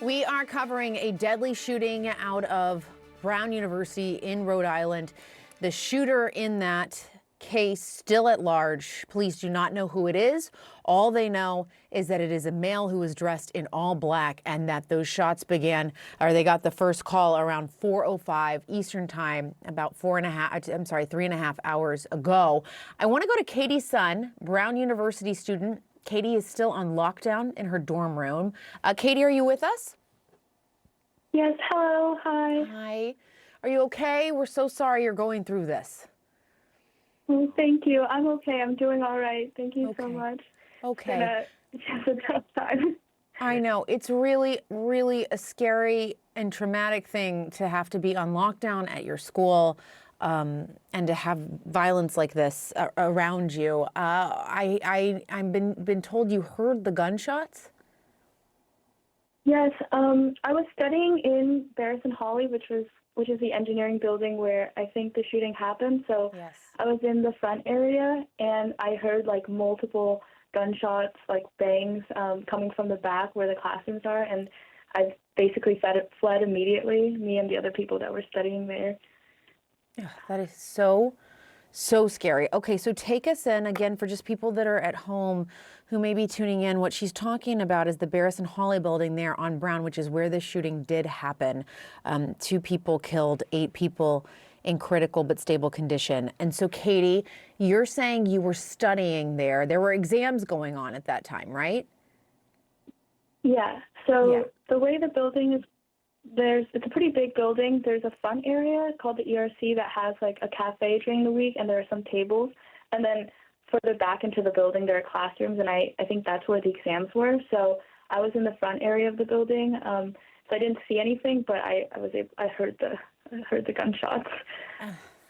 We are covering a deadly shooting out of Brown University in Rhode Island. The shooter in that case still at large. Police do not know who it is. All they know is that it is a male who was dressed in all black and that those shots began, or they got the first call around 4:05 Eastern time, about 3.5 hours ago. I want to go to Katie Sun, Brown University student. Katie is still on lockdown in her dorm room. Katie, are you with us? Yes, hello, hi. Hi. Are you okay? We're so sorry you're going through this. Well, thank you. I'm okay. I'm doing all right. Thank you so Okay. much. Okay. It's just a tough time. I know. It's really, really a scary and traumatic thing to have to be on lockdown at your school and to have violence like this around you. I've been told you heard the gunshots. Yes, I was studying in Barrison Hawley, which is the engineering building where I think the shooting happened. So Yes. I was in the front area, and I heard like multiple gunshots, like bangs, coming from the back where the classrooms are, and I basically fled immediately, me and the other people that were studying there. Ugh, that is so scary. Okay, so take us in again for just people that are at home who may be tuning in. What she's talking about is the Barrison Hawley building there on Brown, which is where this shooting did happen. 2 people killed, 8 people in critical but stable condition. And so, Katie, you're saying you were studying there. There were exams going on at that time, right? Yeah. So Yeah. the way the building is, it's a pretty big building. There's a front area called the ERC that has like a cafe during the week, and there are some tables. And then further back into the building, there are classrooms, and I think that's where the exams were. So I was in the front area of the building, so I didn't see anything, but I heard the gunshots.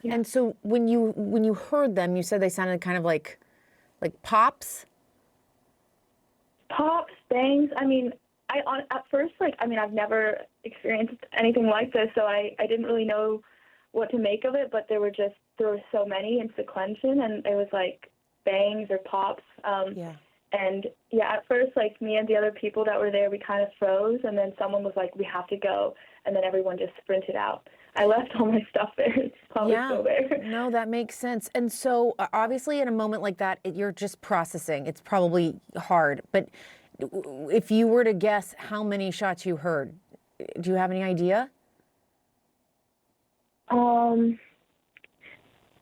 Yeah. And so when you heard them, you said they sounded kind of like pops. Pops, bangs. I mean, at first, I've never experienced anything like this, so I didn't really know what to make of it, but there were so many in sequential, and it was like bangs or pops. Yeah. And yeah, at first, like me and the other people that were there, we kind of froze, and then someone was like, "We have to go," and then everyone just sprinted out. I left all my stuff there. It's probably still there. No, that makes sense. And so obviously in a moment like that, you're just processing. It's probably hard. But if you were to guess how many shots you heard, do you have any idea?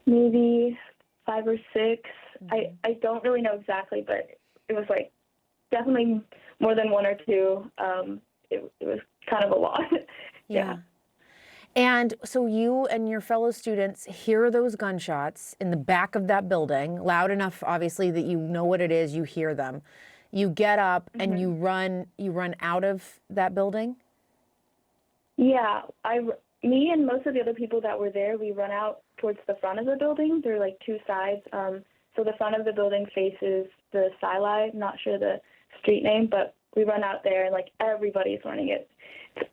Maybe 5 or 6. I don't really know exactly, but it was like definitely more than 1 or 2. It was kind of a lot. Yeah. And so you and your fellow students hear those gunshots in the back of that building, loud enough, obviously, that you know what it is, you hear them. You get up and you run out of that building? Yeah, me and most of the other people that were there, we run out towards the front of the building. There are like 2 sides. So the front of the building faces the Skyline, not sure the street name, but we run out there and like everybody's running it.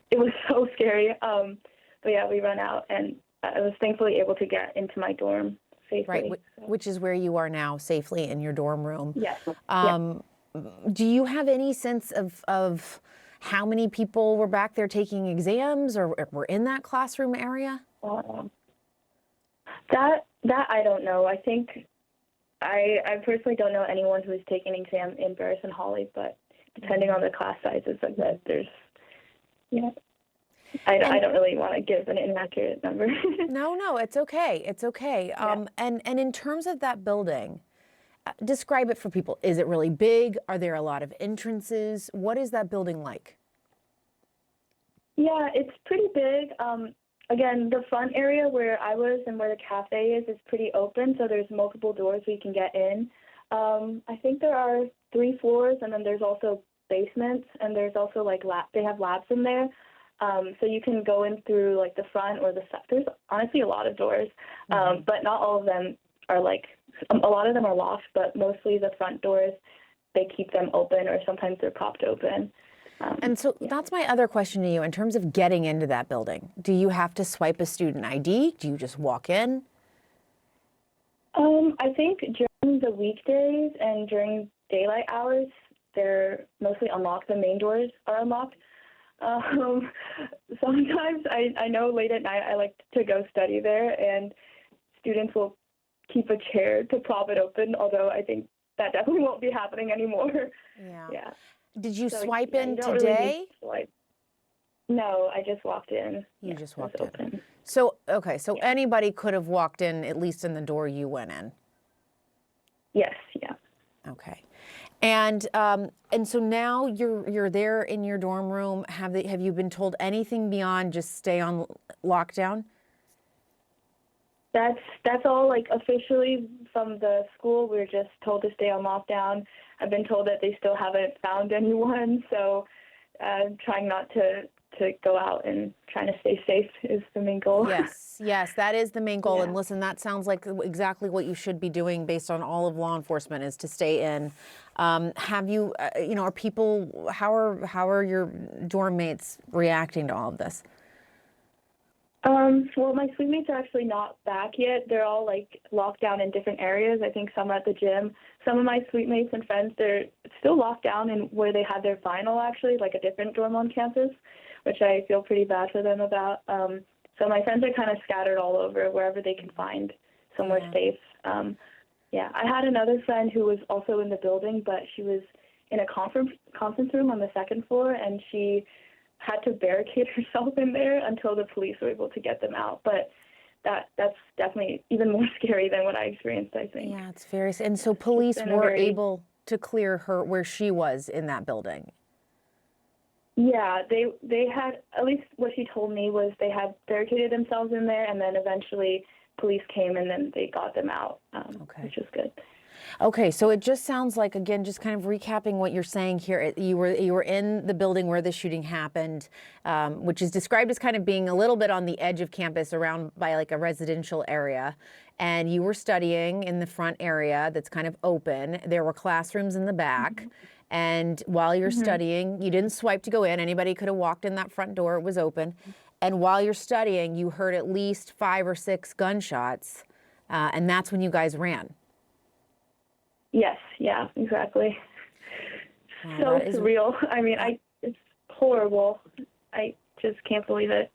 It was so scary. But yeah, we run out, and I was thankfully able to get into my dorm safely. Right, which is where you are now, safely in your dorm room. Yes. Do you have any sense of how many people were back there taking exams or were in that classroom area? That I don't know. I think I personally don't know anyone who is taking an exam in Barrison Hawley, but depending on the class sizes, like that, there's, yeah. I don't really want to give an inaccurate number. No, it's okay. It's okay. And in terms of that building, describe it for people. Is it really big? Are there a lot of entrances? What is that building like? Yeah, it's pretty big. Again, the front area where I was and where the cafe is pretty open, so there's multiple doors we can get in. I think there are 3 floors, and then there's also basements, and there's also like they have labs in there. So you can go in through like the front or the side. There's honestly a lot of doors, but not all of them are like, a lot of them are locked, but mostly the front doors, they keep them open, or sometimes they're propped open. And so that's my other question to you in terms of getting into that building. Do you have to swipe a student ID? Do you just walk in? I think during the weekdays and during daylight hours, they're mostly unlocked. The main doors are unlocked. Um, Sometimes I know late at night I like to go study there, and students will keep a chair to prop it open, although I think that definitely won't be happening anymore. Yeah. Yeah. Did you So swipe yeah, in you don't really need today? to swipe. No, I just walked in. You Yeah, just it was walked in. open. So, okay, so Yeah. anybody could have walked in, at least in the door you went in. Yes, yeah. Okay. And so now you're there in your dorm room. Have you been told anything beyond just stay on lockdown? That's all, like, officially from the school. We're just told to stay on lockdown. I've been told that they still haven't found anyone, so trying not to go out and trying to stay safe is the main goal. Yes, that is the main goal. And Yeah. listen, that sounds like exactly what you should be doing based on all of law enforcement is to stay in. Have you, are people, how are your dorm mates reacting to all of this? Well, my suite mates are actually not back yet. They're all, like, locked down in different areas. I think some are at the gym. Some of my suite mates and friends, they're still locked down in where they had their final, actually, like a different dorm on campus, which I feel pretty bad for them about. So my friends are kind of scattered all over, wherever they can find somewhere Yeah. safe. Yeah, I had another friend who was also in the building, but she was in a conference room on the second floor, and she had to barricade herself in there until the police were able to get them out. But that's definitely even more scary than what I experienced, I think. Yeah, it's very, and so police been a were very- able to clear her where she was in that building. Yeah, they had, at least what she told me was they had barricaded themselves in there, and then eventually police came and then they got them out, Okay. which was good. Okay, so it just sounds like, again, just kind of recapping what you're saying here. You were in the building where the shooting happened, which is described as kind of being a little bit on the edge of campus, around by like a residential area, and you were studying in the front area that's kind of open. There were classrooms in the back. And while you're studying, you didn't swipe to go in. Anybody could have walked in that front door. It was open. And while you're studying, you heard at least 5 or 6 gunshots, and that's when you guys ran. Yes, yeah, exactly. Wow, So that is- surreal. I mean, it's horrible. I just can't believe it.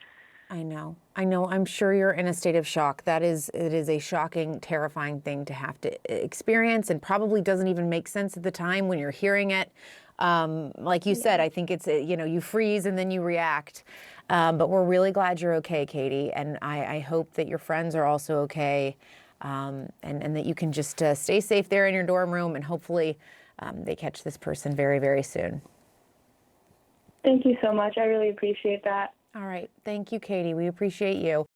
I know. I'm sure you're in a state of shock. It is a shocking, terrifying thing to have to experience, and probably doesn't even make sense at the time when you're hearing it. Like you said, I think it's, you freeze and then you react. But we're really glad you're okay, Katie. And I hope that your friends are also okay, and that you can just stay safe there in your dorm room, and hopefully they catch this person very, very soon. Thank you so much. I really appreciate that. All right. Thank you, Katie. We appreciate you.